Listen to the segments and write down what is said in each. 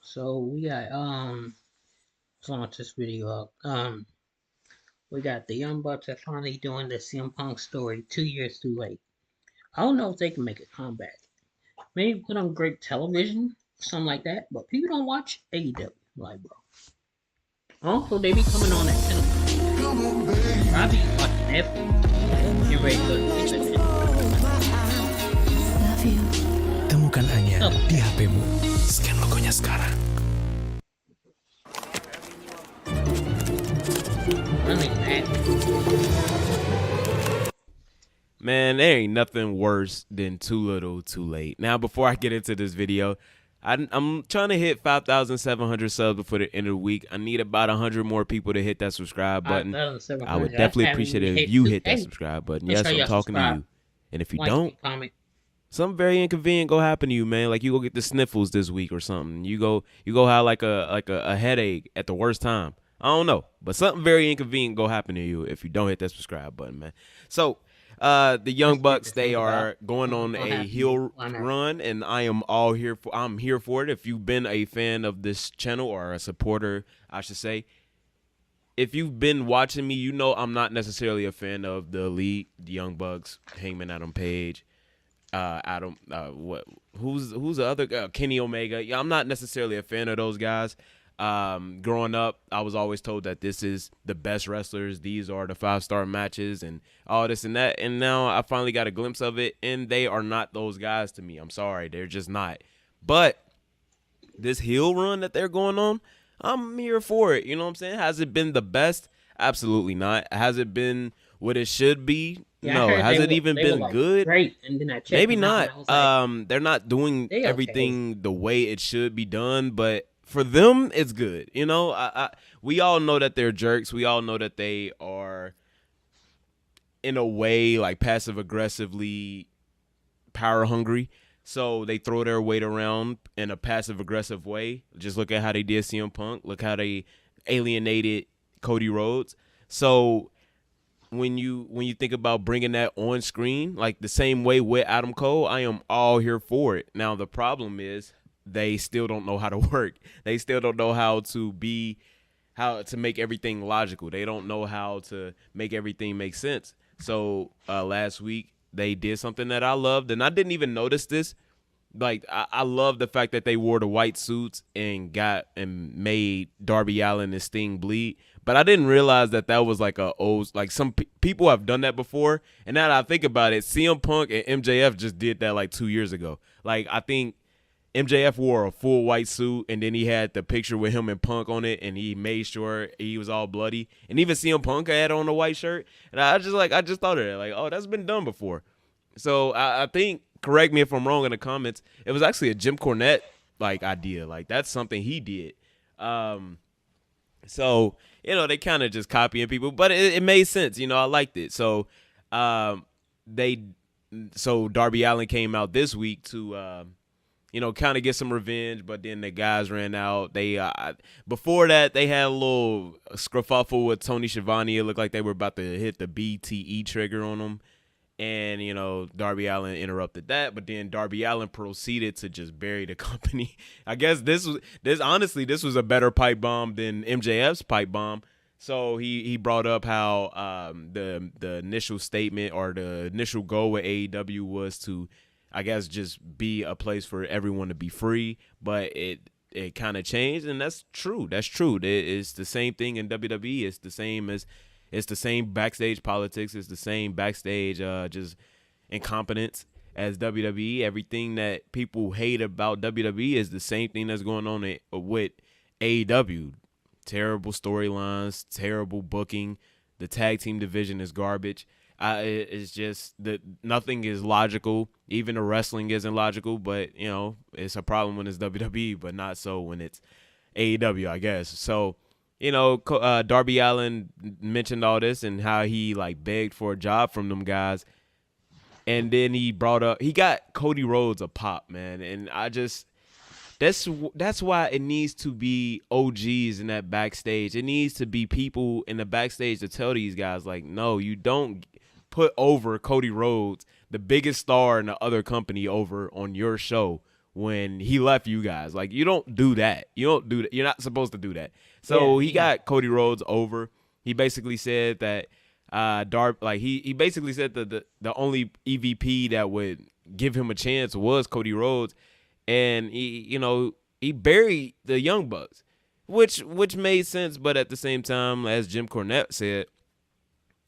So we got let's launch this video up. We got the Young Bucks are finally doing the CM Punk story 2 years too late. I don't know if they can make a comeback. Maybe put on great television, something like that. But people don't watch AEW, like bro. Also, they be coming on at 10 o'clock. I be watching Netflix. Get ready to go to Love you. Temukan Anya stuff like di that. HPmu. Scan logonya sekarang. Running mad. Man, there ain't nothing worse than too little, too late. Now, before I get into this video, I'm trying to hit 5,700 subs before the end of the week. I need about 100 more people to hit that subscribe button. I would definitely appreciate it if you hit that subscribe button. Make Yes, sure I'm y'all talking to subscribe. you. And if you Like, don't, comment. something very inconvenient go happen to you, man. Like you go get the sniffles this week or something. You go have like a headache at the worst time. I don't know, but something very inconvenient go happen to you if you don't hit that subscribe button, man. So, the Young Bucks, they are going on a heel run, and I'm here for it. If you've been a fan of this channel or a supporter, I should say, if you've been watching me, you know I'm not necessarily a fan of the Elite, the Young Bucks, Hangman Adam Page. Who's the other guy? Kenny Omega. Yeah, I'm not necessarily a fan of those guys. Growing up, I was always told that this is the best wrestlers. These are the 5-star matches and all this and that. And now I finally got a glimpse of it, and they are not those guys to me. I'm sorry, they're just not. But this heel run that they're going on, I'm here for it. You know what I'm saying? Has it been the best? Absolutely not. Has it been what it should be? Yeah, No. Has it even been like, good? Great, and then I checked Maybe them out, not. and I was like, They're not doing they okay. everything the way it should be done, but for them, it's good. You know, we all know that they're jerks. We all know that they are, in a way, like passive aggressively power hungry. So they throw their weight around in a passive aggressive way. Just look at how they did CM Punk. Look how they alienated Cody Rhodes. So when you think about bringing that on screen, like the same way with Adam Cole, I am all here for it. Now the problem is they still don't know how to work. They still don't know how to make everything logical. They don't know how to make everything make sense. So last week they did something that I loved, and I didn't even notice this. Like I love the fact that they wore the white suits and made Darby Allin and Sting bleed. But I didn't realize that was like some people have done that before. And now that I think about it, CM Punk and MJF just did that like 2 years ago. Like I think MJF wore a full white suit, and then he had the picture with him and Punk on it, and he made sure he was all bloody. And even CM Punk had on a white shirt. And I just thought of that, like, oh, that's been done before. So I think, correct me if I'm wrong in the comments, it was actually a Jim Cornette like idea. Like that's something he did. So they kind of just copying people, but it made sense. I liked it. So Darby Allin came out this week to kind of get some revenge, but then the guys ran out. They before that they had a little scruffle with Tony Schiavone. It looked like they were about to hit the BTE trigger on him. And, Darby Allin interrupted that, but then Darby Allin proceeded to just bury the company. I guess this was a better pipe bomb than MJF's pipe bomb. So he brought up how the initial statement or the initial goal with AEW was to, I guess, just be a place for everyone to be free, but it kind of changed, and that's true. That's true. It's the same thing in WWE. It's the same backstage politics. It's the same backstage just incompetence as WWE. Everything that people hate about WWE is the same thing that's going on with AEW. Terrible storylines, terrible booking. The tag team division is garbage. It's just that nothing is logical. Even the wrestling isn't logical, but, it's a problem when it's WWE, but not so when it's AEW, I guess. So, Darby Allin mentioned all this and how he like begged for a job from them guys. And then he got Cody Rhodes a pop, man. And that's why it needs to be OGs in that backstage. It needs to be people in the backstage to tell these guys, like, no, you don't put over Cody Rhodes, the biggest star in the other company, over on your show when he left you guys. Like, you don't do that. You don't do that. You're not supposed to do that. So he got Cody Rhodes over. He basically said that he basically said that the only EVP that would give him a chance was Cody Rhodes, and he buried the Young Bucks, which made sense. But at the same time, as Jim Cornette said,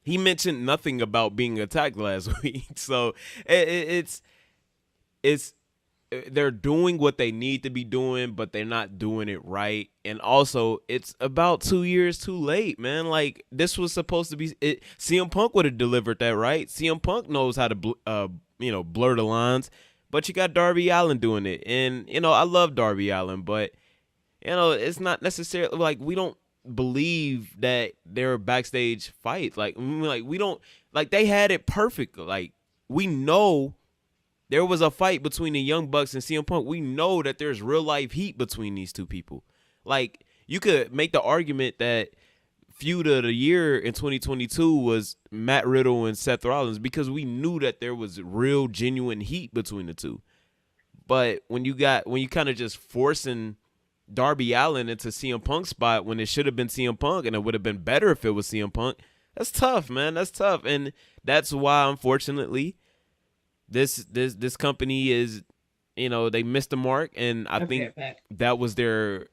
he mentioned nothing about being attacked last week. So it's they're doing what they need to be doing, but they're not doing it right. And also, it's about 2 years too late, man. Like, this was supposed to be it. CM Punk would have delivered that, right? CM Punk knows how to blur the lines, but you got Darby Allin doing it. And I love Darby Allin, but it's not necessarily like we don't believe that they're backstage fights. Like we don't, like, they had it perfect. Like, we know there was a fight between the Young Bucks and CM Punk. We know that there's real life heat between these two people. Like, you could make the argument that feud of the year in 2022 was Matt Riddle and Seth Rollins, because we knew that there was real genuine heat between the two. But when you kind of just forcing Darby Allin into CM Punk's spot when it should have been CM Punk, and it would have been better if it was CM Punk, that's tough, man. That's tough. And that's why, unfortunately, this company is, they missed the mark, and I think that was their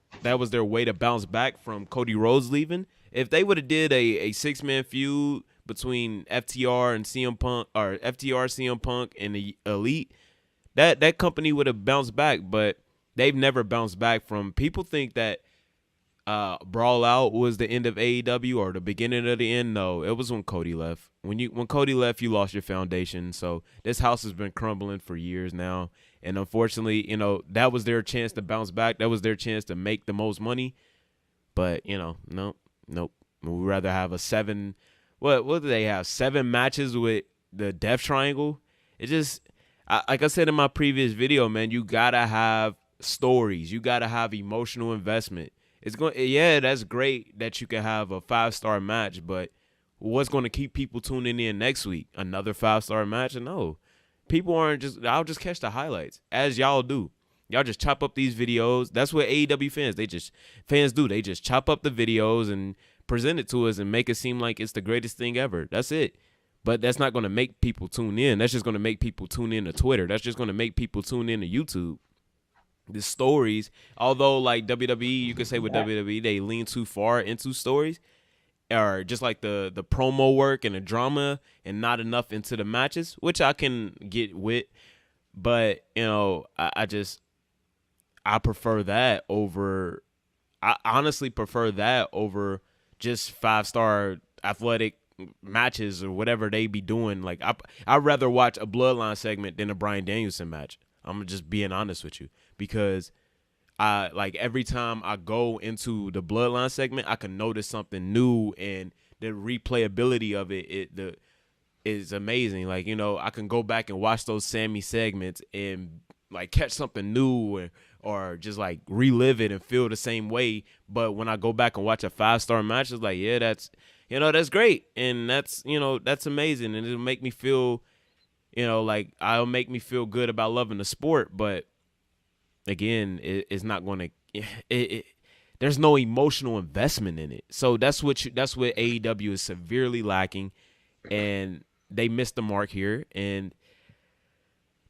way to bounce back from Cody Rhodes leaving. If they would have did a 6-man feud between FTR and CM Punk, or FTR, CM Punk, and the Elite, that company would have bounced back. But they've never bounced back from. People think that Brawl Out was the end of AEW or the beginning of the end. No, it was when Cody left. When Cody left, you lost your foundation. So this house has been crumbling for years now, and unfortunately, that was their chance to bounce back. That was their chance to make the most money. But nope. We'd rather have a 7. What do they have? 7 matches with the Death Triangle. It just, like I said in my previous video, man, you gotta have stories. You gotta have emotional investment. That's great that you can have a 5-star match, but what's going to keep people tuning in next week? Another 5-star match? No. People I'll just catch the highlights, as y'all do. Y'all just chop up these videos. That's what AEW fans do. They just chop up the videos and present it to us and make it seem like it's the greatest thing ever. That's it. But that's not going to make people tune in. That's just going to make people tune in to Twitter. That's just going to make people tune in to YouTube. The stories, although like WWE, you could say with WWE, they lean too far into stories, or just like the promo work and the drama, and not enough into the matches, which I can get with. But I prefer that over. I honestly prefer that over just 5-star athletic matches or whatever they be doing. Like, I'd rather watch a Bloodline segment than a Bryan Danielson match. I'm just being honest with you, because every time I go into the Bloodline segment, I can notice something new, and the replayability of it is amazing. Like, I can go back and watch those Sammy segments and like catch something new, or just like relive it and feel the same way. But when I go back and watch a 5-star match, it's like, yeah, that's great, and that's amazing, and it'll make me feel. I'll make me feel good about loving the sport, but again, it's not going to. There's no emotional investment in it, so that's what AEW is severely lacking, and they missed the mark here, and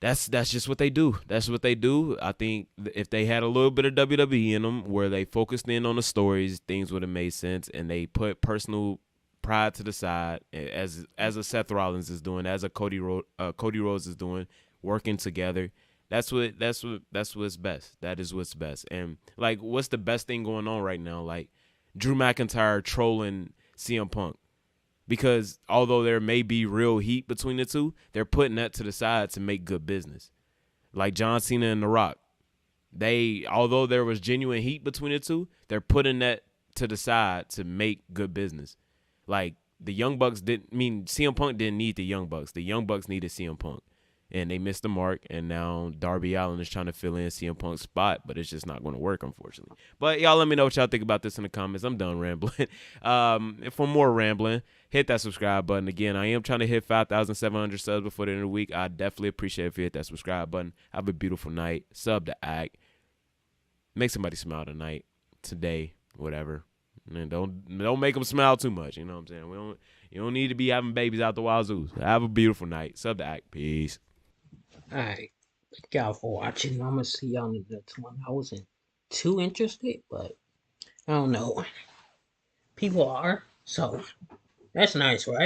that's just what they do. That's what they do. I think if they had a little bit of WWE in them, where they focused in on the stories, things would have made sense, and they put personal pride to the side, as a Seth Rollins is doing, as a Cody Rhodes is doing, working together. That's what's best. That is what's best. And like, what's the best thing going on right now? Like, Drew McIntyre trolling CM Punk, because although there may be real heat between the two, they're putting that to the side to make good business. Like John Cena and The Rock, although there was genuine heat between the two, they're putting that to the side to make good business. Like, the Young Bucks CM Punk didn't need the Young Bucks. The Young Bucks needed CM Punk. and they missed the mark. And now Darby Allin is trying to fill in CM Punk's spot, but it's just not going to work, unfortunately. But y'all let me know what y'all think about this in the comments. I'm done rambling. For more rambling, hit that subscribe button. Again, I am trying to hit 5,700 subs before the end of the week. I definitely appreciate it if you hit that subscribe button. Have a beautiful night. Sub to Act. Make somebody smile tonight, today, whatever. And don't make them smile too much. You know what I'm saying? You don't need to be having babies out the wazoo. Have a beautiful night. Sub to Act. Peace. Alright. Thank y'all for watching. I'm gonna see y'all in the next one. I wasn't too interested, but I don't know. People are, so that's nice, right?